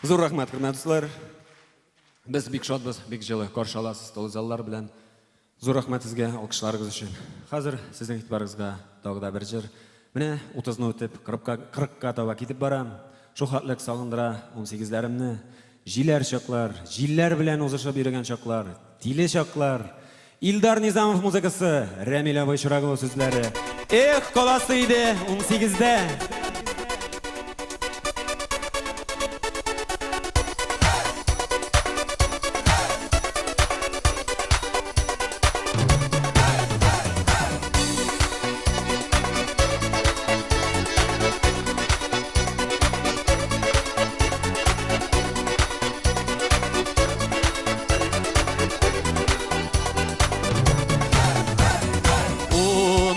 Зур рахмат, құрметті достар. Біз бик шатбыз, бик жылы қаршы аласыз толы заллар белән. Зур рахмат сезгә алкышларыгыз өчен. Хәзер сезнең игътибарыгызга тагы да бер җыр. Менә 30-ны үтеп 40-ка таба китеп барам. Шу хатлык сагындыра 18-ләремне. Җилләр чаклар, җилләр белән узышып йөргән чаклар, тиле чаклар. Илдар Низамов музыкасы, Рәмил абый Чырагов сүзләре. Эх, каласы иде 18-дә.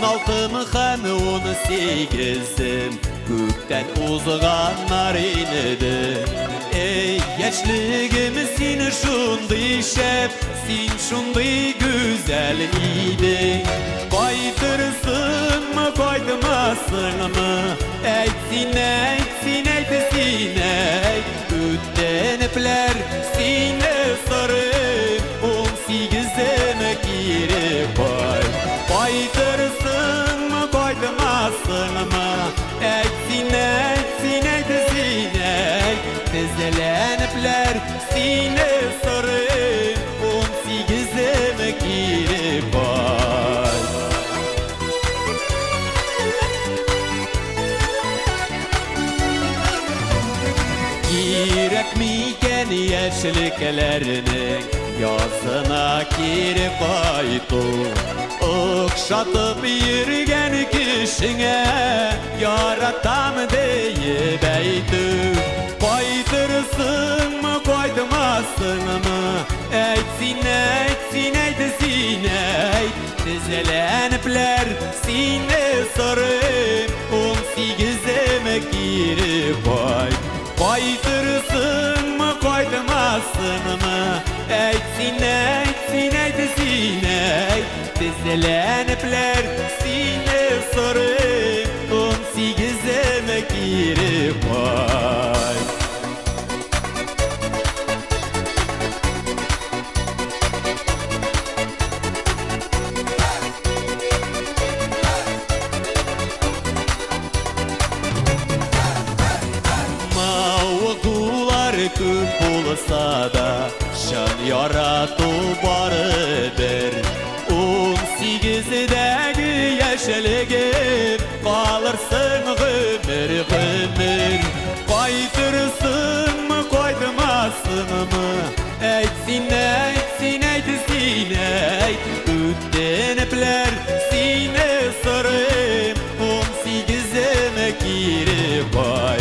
Алтымы һәм 18-ім көктән узганнар инде. Эй, яшьлегем син шундый шәп, син шундый гүзәл идең. Кайтырсыңмы, кайтмассыңмы? Әйт син, үтенепләр сине сорыйм. 18-ем кире кай. Кайтырсыңмы, кайтмассыңмы? Әйт син, тезләнепләр сине сорыйм. 18-ем кире кай. Кирәкми икән яшьлекләрнең язына кире кайту. Укшатып йөргән кешеңә яратам диеп әйтү. Кайтырсыңмы, кайтмассыңмы? Әйт син, тезләнепләр сине сорыйм. 18-ем кире кай. Кайтырсыңмы, кайтмассыңмы? Әйт син, тезләнепләр сине сорыйм. 18-ем кире кай. Күп булса да, шын ярату барыдыр. 18-дәге яшьлегем калырсың гомер. Кайтырсыңмы, кайтмассыңмы? Әйт син, үтенепләр сине сорыйм. 18-ем кире кай.